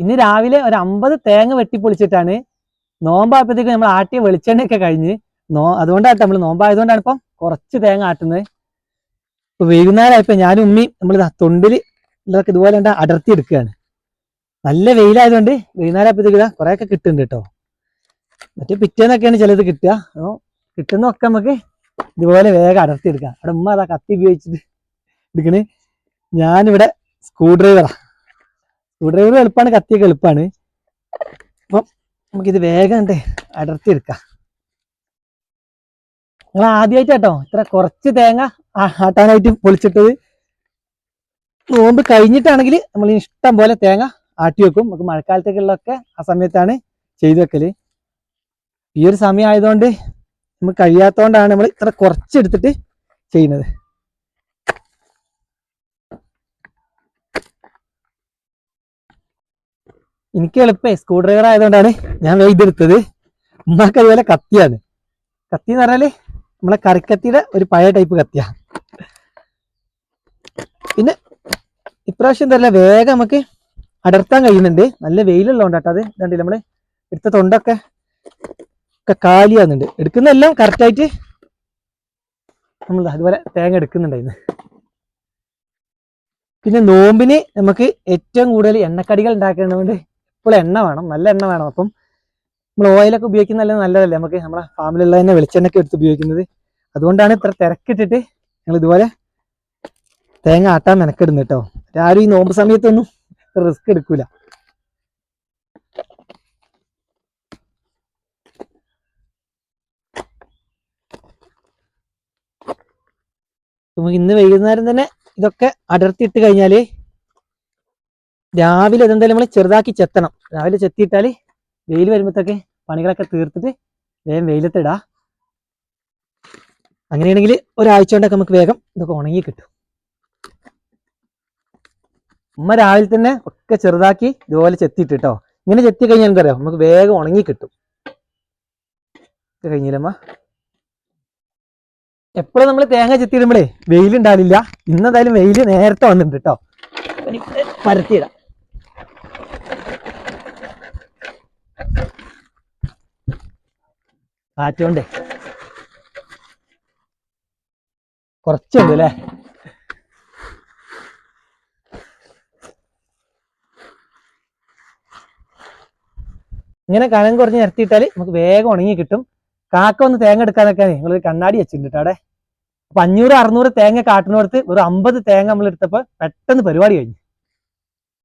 ഇന്ന് രാവിലെ ഒരു 50 തേങ്ങ വെട്ടിപ്പൊളിച്ചിട്ടാണ് നോമ്പായപ്പോഴത്തേക്ക് നമ്മൾ ആട്ടിയ വെളിച്ചെണ്ണയൊക്കെ കഴിഞ്ഞ് അതുകൊണ്ടാണ് നമ്മൾ നോമ്പായതുകൊണ്ടാണ് ഇപ്പം കുറച്ച് തേങ്ങ ആട്ടുന്നത്. ഇപ്പൊ വൈകുന്നേരമായപ്പോ ഞാനും ഉമ്മയും നമ്മൾ തൊണ്ടില് ഇതൊക്കെ ഇതുപോലെ അടർത്തി എടുക്കുകയാണ്. നല്ല വെയിലായതുകൊണ്ട് വൈകുന്നേരം ആയപ്പോഴത്തേക്ക് കുറെയൊക്കെ കിട്ടുന്നുണ്ട് കേട്ടോ. മറ്റേ പിറ്റേന്നൊക്കെയാണ് ചിലത് കിട്ടുക. കിട്ടുന്നതൊക്കെ നമുക്ക് ഇതുപോലെ വേഗം അടർത്തി എടുക്കാം. അവിടെ ഉമ്മ അതാ കത്തി ഉപയോഗിച്ചിട്ട് എടുക്കണ്. ഞാനിവിടെ സ്ക്രൂ ഡ്രൈവർ എളുപ്പമാണ്, കത്തിയൊക്കെ എളുപ്പമാണ്. അപ്പം നമുക്കിത് വേഗം അടർത്തി എടുക്കാം. നിങ്ങൾ ആദ്യമായിട്ടോ ഇത്ര കുറച്ച് തേങ്ങ ആട്ടാനായിട്ട് പൊളിച്ചിട്ടത്. നോമ്പ് കഴിഞ്ഞിട്ടാണെങ്കിൽ നമ്മൾ ഇഷ്ടം പോലെ തേങ്ങ ആട്ടി വെക്കും. നമുക്ക് മഴക്കാലത്തേക്കുള്ളതൊക്കെ ആ സമയത്താണ് ചെയ്തു വെക്കല്. ഈ ഒരു സമയം ആയതുകൊണ്ട് നമുക്ക് കഴിയാത്തതുകൊണ്ടാണ് നമ്മൾ ഇത്ര കുറച്ചെടുത്തിട്ട് ചെയ്യുന്നത്. എനിക്ക് എളുപ്പമേ സ്ക്രൂ ഡ്രൈവർ ആയതുകൊണ്ടാണ് ഞാൻ ഇതെടുത്തത്. ഉമ്മാക്ക് അതുപോലെ കത്തിയാണ്. കത്തി എന്ന് പറഞ്ഞാല് നമ്മളെ കറിക്കത്തിയുടെ ഒരു പഴയ ടൈപ്പ് കത്തിയാണ്. പിന്നെ ഇപ്രാവശ്യം തരല്ല വേഗം നമുക്ക് അടർത്താൻ കഴിയുന്നുണ്ട്. നല്ല വെയിലുള്ളതുകൊണ്ട് കേട്ടോ. അത് ഇതുണ്ടല്ലേ നമ്മള് എടുത്ത തൊണ്ടൊക്കെ കാലിയാകുന്നുണ്ട്. എടുക്കുന്നതെല്ലാം കറക്റ്റായിട്ട് നമ്മൾ അതുപോലെ തേങ്ങ എടുക്കുന്നുണ്ടായിരുന്നു. പിന്നെ നോമ്പിന് നമുക്ക് ഏറ്റവും കൂടുതൽ എണ്ണക്കടികൾ ഉണ്ടാക്കുന്നതുകൊണ്ട് ഇപ്പോൾ എണ്ണ വേണം, നല്ല എണ്ണ വേണം. അപ്പം നമ്മൾ ഓയിലൊക്കെ ഉപയോഗിക്കുന്നത് നല്ലതല്ലേ നമുക്ക്, നമ്മളെ ഫാമിലുള്ള തന്നെ വെളിച്ചെണ്ണയൊക്കെ എടുത്ത് ഉപയോഗിക്കുന്നത്. അതുകൊണ്ടാണ് ഇത്ര തിരക്കിട്ടിട്ട് ഞങ്ങൾ ഇതുപോലെ തേങ്ങ ആട്ടാൻ മെനക്കെടുന്നു കേട്ടോ. ആരും ഈ നോമ്പ് സമയത്തൊന്നും റിസ്ക് എടുക്കൂല. നമുക്ക് ഇന്ന് വൈകുന്നേരം തന്നെ ഇതൊക്കെ അടർത്തിയിട്ട് കഴിഞ്ഞാല് രാവിലെ ഇതെന്തായാലും നമ്മൾ ചെറുതാക്കി ചെത്തണം. രാവിലെ ചെത്തിയിട്ടാൽ വെയിൽ വരുമ്പോഴത്തേക്ക് പണികളൊക്കെ തീർത്തിട്ട് വേഗം വെയിലത്തിടാം. അങ്ങനെയാണെങ്കിൽ ഒരാഴ്ച കൊണ്ടൊക്കെ നമുക്ക് വേഗം ഇതൊക്കെ ഉണങ്ങി കിട്ടും. ഉമ്മ രാവിലെ തന്നെ ഒക്കെ ചെറുതാക്കി ഇതുപോലെ ചെത്തിയിട്ട് കേട്ടോ. ഇങ്ങനെ ചെത്തി കഴിഞ്ഞാൽ എന്താ പറയാ, നമുക്ക് വേഗം ഉണങ്ങി കിട്ടും. കഴിഞ്ഞില്ലമ്മ. എപ്പോഴും നമ്മൾ തേങ്ങ ചെത്തിയിടുമ്പോഴേ വെയിലുണ്ടാവില്ല. ഇന്നെന്തായാലും വെയിൽ നേരത്തെ വന്നിട്ടുണ്ട് കേട്ടോ. പരത്തിയിടാം. കാറ്റുകൊണ്ടേ കുറച്ചുണ്ട് അല്ലേ. ഇങ്ങനെ കനം കുറഞ്ഞ് നിരത്തിയിട്ടാൽ നമുക്ക് വേഗം ഉണങ്ങി കിട്ടും. കാക്ക ഒന്ന് തേങ്ങ എടുക്കാനൊക്കെ നിങ്ങളൊരു കണ്ണാടി വെച്ചിട്ടുണ്ട് അവിടെ. അപ്പൊ 500-600 തേങ്ങ കാട്ടിനോടത്ത് ഒരു 50 തേങ്ങ നമ്മൾ എടുത്തപ്പോൾ പെട്ടെന്ന് പരിപാടി കഴിഞ്ഞു.